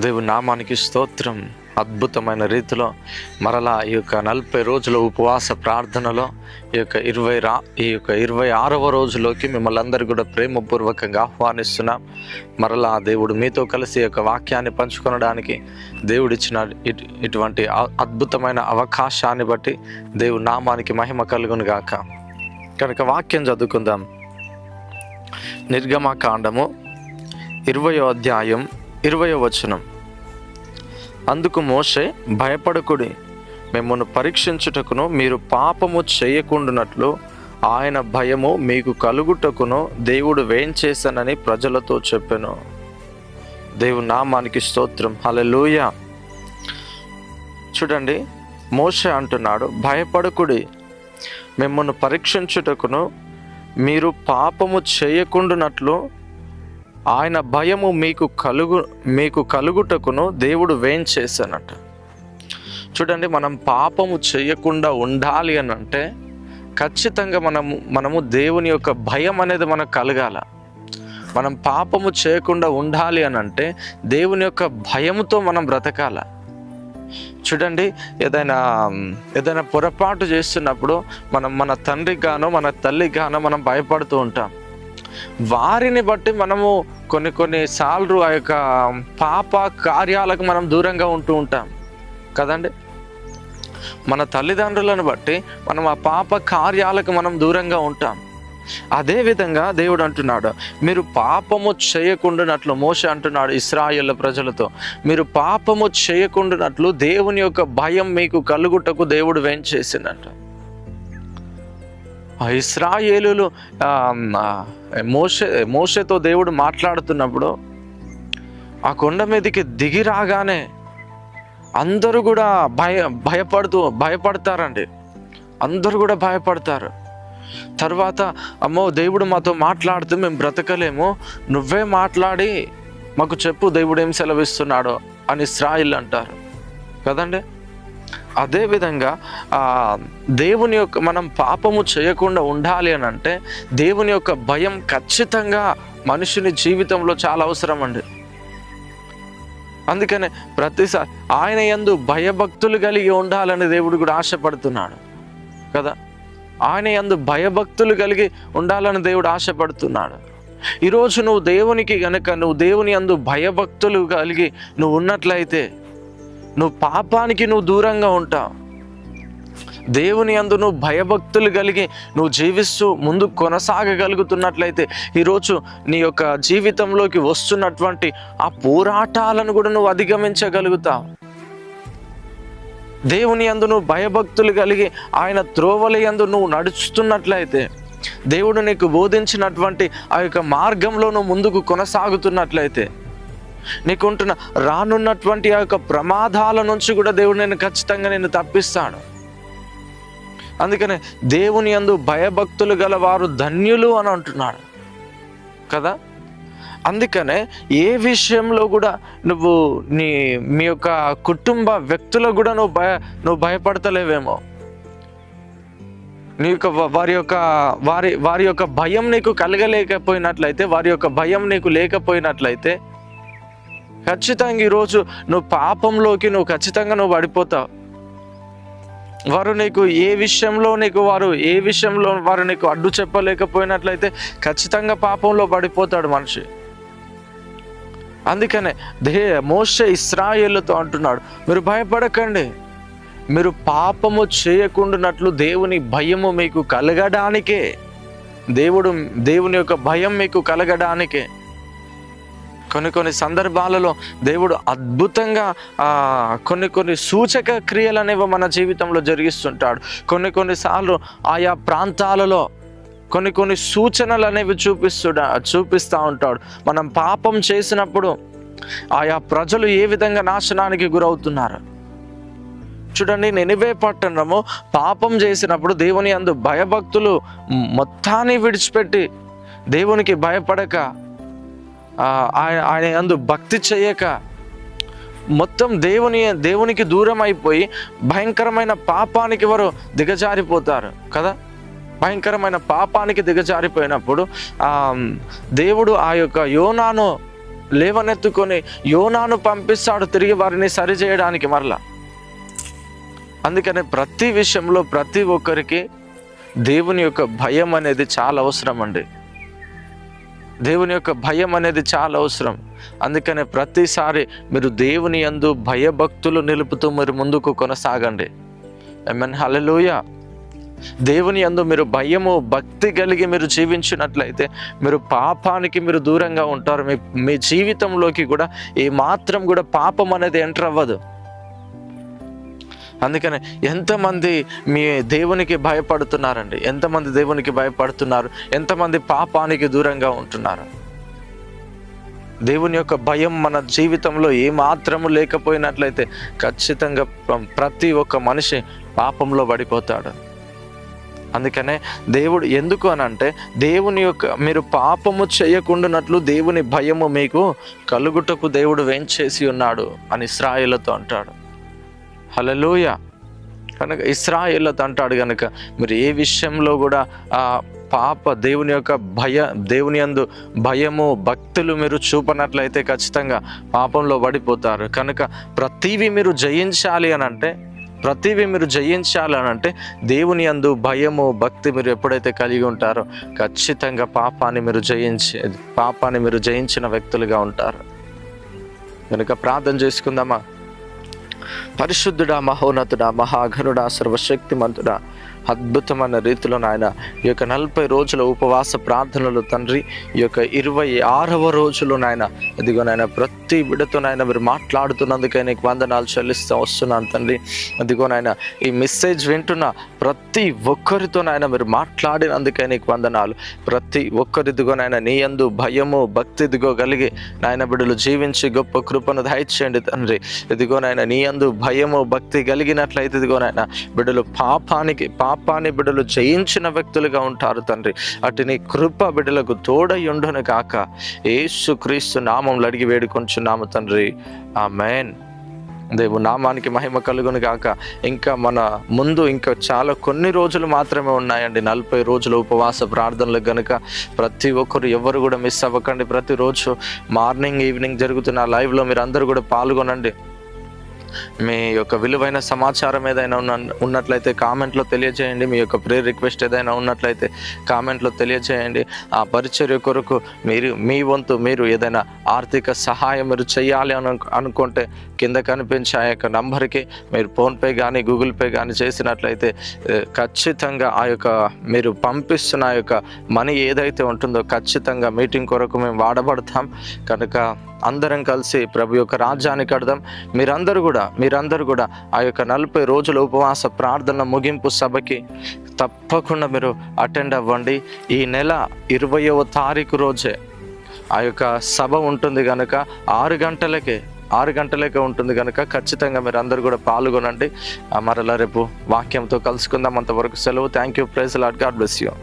దేవుని నామానికి స్తోత్రం. అద్భుతమైన రీతిలో మరలా ఈ యొక్క 40 రోజుల ఉపవాస ప్రార్థనలో ఈ యొక్క 26వ రోజులోకి మిమ్మల్ని అందరూ కూడా ప్రేమపూర్వకంగా ఆహ్వానిస్తున్నాం. మరలా దేవుడు మీతో కలిసి ఈ యొక్క వాక్యాన్ని పంచుకొనడానికి దేవుడిచ్చిన ఇటువంటి అద్భుతమైన అవకాశాన్ని బట్టి దేవుని నామానికి మహిమ కలుగును గాక. కనుక వాక్యం చదువుకుందాం. నిర్గమకాండము 20వ అధ్యాయం 20వ వచనం. అందుకు మోషే, భయపడకుడి, మిమ్మల్ని పరీక్షించుటకును మీరు పాపము చేయకుండానట్లు ఆయన భయము మీకు కలుగుటకును దేవుడు వేంచేశానని ప్రజలతో చెప్పెను. దేవుని నామానికి స్తోత్రం. హల్లెలూయా. చూడండి, మోషే అంటున్నాడు, భయపడకుడి, మిమ్మల్ని పరీక్షించుటకును మీరు పాపము చేయకుండానట్లు ఆయన భయము మీకు కలుగుటకును దేవుడు వేంచేశానట. చూడండి, మనం పాపము చేయకుండా ఉండాలి అని అంటే ఖచ్చితంగా మనము దేవుని యొక్క భయం అనేది మనకు కలగాల. మనం పాపము చేయకుండా ఉండాలి అని అంటే దేవుని యొక్క భయముతో మనం బ్రతకాల. చూడండి, ఏదైనా పొరపాటు చేస్తున్నప్పుడు మన తండ్రికి గానో మన తల్లికి గానో మనం భయపడుతూ ఉంటాం. వారిని బట్టి మనము కొన్ని సార్లు ఆ యొక్క పాప కార్యాలకు మనం దూరంగా ఉంటూ ఉంటాం కదండి. మన తల్లిదండ్రులను బట్టి మనం ఆ పాప కార్యాలకు మనం దూరంగా ఉంటాం. అదేవిధంగా దేవుడు అంటున్నాడు, మీరు పాపము చేయకుండానట్లు, మోషే అంటున్నాడు ఇశ్రాయేలు ప్రజలతో, మీరు పాపము చేయకుండానట్లు దేవుని యొక్క భయం మీకు కలుగుటకు దేవుడు వేంచేసిందంట. ఇశ్రాయేలులు మోషేతో దేవుడు మాట్లాడుతున్నప్పుడు ఆ కొండ మీదకి దిగి రాగానే అందరూ కూడా భయపడతారండి. అందరూ కూడా భయపడతారు. తర్వాత, అమ్మో దేవుడు మాతో మాట్లాడుతూ మేము బ్రతకలేము, నువ్వే మాట్లాడి మాకు చెప్పు దేవుడు ఏం సెలవిస్తున్నాడో అని ఇశ్రాయేలు అంటారు కదండి. అదేవిధంగా దేవుని యొక్క మనం పాపము చేయకుండా ఉండాలి అని అంటే దేవుని యొక్క భయం ఖచ్చితంగా మనుషుని జీవితంలో చాలా అవసరం అండి. అందుకనే ప్రతిసారి ఆయన యందు భయభక్తులు కలిగి ఉండాలని దేవుడు కూడా ఆశపడుతున్నాడు కదా. ఆయన యందు భయభక్తులు కలిగి ఉండాలని దేవుడు ఆశపడుతున్నాడు. ఈరోజు నువ్వు దేవుని యందు భయభక్తులు కలిగి నువ్వు ఉన్నట్లయితే నువ్వు పాపానికి దూరంగా ఉంటావు. దేవుని యందు నువ్వు భయభక్తులు కలిగి నువ్వు జీవిస్తూ ముందు కొనసాగగలుగుతున్నట్లయితే ఈరోజు నీ యొక్క జీవితంలోకి వస్తున్నటువంటి ఆ పోరాటాలను కూడా నువ్వు అధిగమించగలుగుతావు. దేవుని యందు నువ్వు భయభక్తులు కలిగి ఆయన త్రోవల యందు నువ్వు నడుస్తున్నట్లయితే, దేవుడు నీకు బోధించినటువంటి ఆ యొక్క మార్గంలో నువ్వు ముందుకు కొనసాగుతున్నట్లయితే, నీకుంటున్న రానున్నటువంటి ఆ యొక్క ప్రమాదాల నుంచి కూడా దేవుడు ఖచ్చితంగా నేను తప్పిస్తాడు. అందుకనే దేవుని యందు భయభక్తులు గల వారు ధన్యులు అని అంటున్నాడు కదా. అందుకనే ఏ విషయంలో కూడా మీ యొక్క కుటుంబ వ్యక్తులకు కూడా నువ్వు భయపడతలేవేమో. నీ యొక్క వారి యొక్క భయం నీకు కలగలేకపోయినట్లయితే, వారి యొక్క భయం నీకు లేకపోయినట్లయితే ఖచ్చితంగా ఈరోజు నువ్వు పాపంలోకి ఖచ్చితంగా పడిపోతావు. వారు నీకు ఏ విషయంలో వారు నీకు అడ్డు చెప్పలేకపోయినట్లయితే ఖచ్చితంగా పాపంలో పడిపోతాడు మనిషి. అందుకనే మోషే ఇశ్రాయేలుతో అంటున్నాడు, మీరు భయపడకండి, మీరు పాపము చేయకుండానట్లు దేవుని భయము మీకు కలగడానికే, దేవుని యొక్క భయం మీకు కలగడానికే. కొన్ని సందర్భాలలో దేవుడు అద్భుతంగా కొన్ని సూచక క్రియలు అనేవి మన జీవితంలో జరిగిస్తుంటాడు. కొన్నిసార్లు ఆయా ప్రాంతాలలో కొన్ని సూచనలు అనేవి చూపిస్తూ ఉంటాడు. మనం పాపం చేసినప్పుడు ఆయా ప్రజలు ఏ విధంగా నాశనానికి గురవుతున్నారు. చూడండి, నినివే పట్టణము పాపం చేసినప్పుడు దేవుని యందు భయభక్తులు మొత్తాన్ని విడిచిపెట్టి దేవునికి భయపడక, ఆయన యందు భక్తి చేయక, మొత్తం దేవునికి దూరం అయిపోయి భయంకరమైన పాపానికి వారు దిగజారిపోతారు కదా. భయంకరమైన పాపానికి దిగజారిపోయినప్పుడు దేవుడు ఆ యొక్క యోనాను లేవనెత్తుకొని యోనాను పంపిస్తాడు తిరిగి వారిని సరిచేయడానికి మరలా. అందుకనే ప్రతి విషయంలో ప్రతి ఒక్కరికి దేవుని యొక్క భయం అనేది చాలా అవసరం అండి. దేవుని యొక్క భయం అనేది చాలా అవసరం. అందుకనే ప్రతిసారి మీరు దేవుని యందు భయభక్తులు నిలుపుతూ మీరు ముందుకు కొనసాగండి. ఆమేన్, హల్లెలూయా. దేవుని యందు మీరు భయము భక్తి కలిగి మీరు జీవించినట్లయితే మీరు పాపానికి మీరు దూరంగా ఉంటారు. మీ జీవితంలోకి కూడా ఏ మాత్రం కూడా పాపం అనేది ఎంటర్ అవ్వదు. అందుకని ఎంతమంది మీ దేవునికి భయపడుతున్నారండి? ఎంతమంది దేవునికి భయపడుతున్నారు? ఎంతమంది పాపానికి దూరంగా ఉంటున్నారు? దేవుని యొక్క భయం మన జీవితంలో ఏ మాత్రము లేకపోయినట్లయితే ఖచ్చితంగా ప్రతి ఒక్క మనిషి పాపంలో పడిపోతాడు. అందుకనే దేవుడు ఎందుకు అని అంటే, దేవుని యొక్క మీరు పాపము చేయకుండానట్లు దేవుని భయము మీకు కలుగుటకు దేవుడు వేంచేసి ఉన్నాడు అని ఇశ్రాయేలుతో అంటాడు. హల్లెలూయా. కనుక ఇశ్రాయేలుతో అంటాడు కనుక మీరు ఏ విషయంలో కూడా దేవుని యొక్క దేవుని యందు భయము భక్తులు మీరు చూపనట్లయితే ఖచ్చితంగా పాపంలో పడిపోతారు. కనుక ప్రతివి మీరు జయించాలి అని అంటే దేవుని యందు భయము భక్తి మీరు ఎప్పుడైతే కలిగి ఉంటారో ఖచ్చితంగా పాపాన్ని మీరు జయించిన వ్యక్తులుగా ఉంటారు. కనుక ప్రార్థన చేసుకుందామా? పరిశుద్ధుడా, మహోన్నతుడా, మహాఘనుడా, సర్వశక్తిమంతుడా, అద్భుతమైన రీతిలో నాయన ఈ యొక్క 40 రోజుల ఉపవాస ప్రార్థనలు తండ్రి, ఈ యొక్క 26వ రోజులో నాయన ఇదిగో నాయన ప్రతి బిడ్డతో నాయన మీరు మాట్లాడుతున్నందుకే నీకు వందనాలు చెల్లిస్తూ వస్తున్నాను తండ్రి. ఇదిగో నాయన ఈ మెసేజ్ వింటున్న ప్రతి ఒక్కరితో నాయన మీరు మాట్లాడినందుకే నీకు వందనాలు. ప్రతి ఒక్కరిదిగో నాయన నీ యందు భయము భక్తి ఇదిగో కలిగి నాయన బిడ్డలు జీవించి గొప్ప కృపను దయచేయండి తండ్రి. ఇదిగో నాయన నీ యందు భయము భక్తి కలిగినట్లయితే ఇదిగో నాయన బిడ్డలు పాపాన్ని బిడ్డలు జయించిన వ్యక్తులుగా ఉంటారు తండ్రి. అటు నీ కృప బిడ్డలకు తోడయుండును గాక. యేసుక్రీస్తు నామములో అడిగి వేడుకొంచున్నాము తండ్రి. ఆమేన్. దేవు నామానికి మహిమ కలుగును గాక. ఇంకా మన ముందు ఇంకా చాలా కొన్ని రోజులు మాత్రమే ఉన్నాయండి 40 రోజుల ఉపవాస ప్రార్థనలు. కనుక ప్రతి ఒక్కరు ఎవరు కూడా మిస్ అవ్వకండి. ప్రతిరోజు మార్నింగ్ ఈవినింగ్ జరుగుతున్న లైవ్లో మీరు అందరూ కూడా పాల్గొనండి. మీ యొక్క విలువైన సమాచారం ఏదైనా ఉన్నట్లయితే కామెంట్లో తెలియజేయండి. మీ యొక్క ప్రేయర్ రిక్వెస్ట్ ఏదైనా ఉన్నట్లయితే కామెంట్లో తెలియజేయండి. ఆ పరిచర్య కొరకు మీ వంతు మీరు ఏదైనా ఆర్థిక సహాయం మీరు చేయాలి అనుకుంటే కింద కనిపించే ఆ యొక్క నంబర్కి మీరు ఫోన్పే కానీ గూగుల్ పే కానీ చేసినట్లయితే ఖచ్చితంగా ఆ యొక్క మీరు పంపిస్తున్న ఆ యొక్క మనీ ఏదైతే ఉంటుందో ఖచ్చితంగా మీటింగ్ కొరకు మేము వాడబడతాం. కనుక అందరం కలిసి ప్రభు యొక్క రాజ్యాన్ని కడదాం. మీరందరూ కూడా ఆ యొక్క 40 రోజుల ఉపవాస ప్రార్థన ముగింపు సభకి తప్పకుండా మీరు అటెండ్ అవ్వండి. ఈ నెల 20వ తారీఖు రోజే ఆ యొక్క సభ ఉంటుంది కనుక 6 గంటలకే ఉంటుంది కనుక ఖచ్చితంగా మీరు అందరూ కూడా పాల్గొనండి. మరలా రేపు వాక్యంతో కలుసుకుందాం. అంతవరకు సెలవు. Thank you. Praise Lord. God bless you.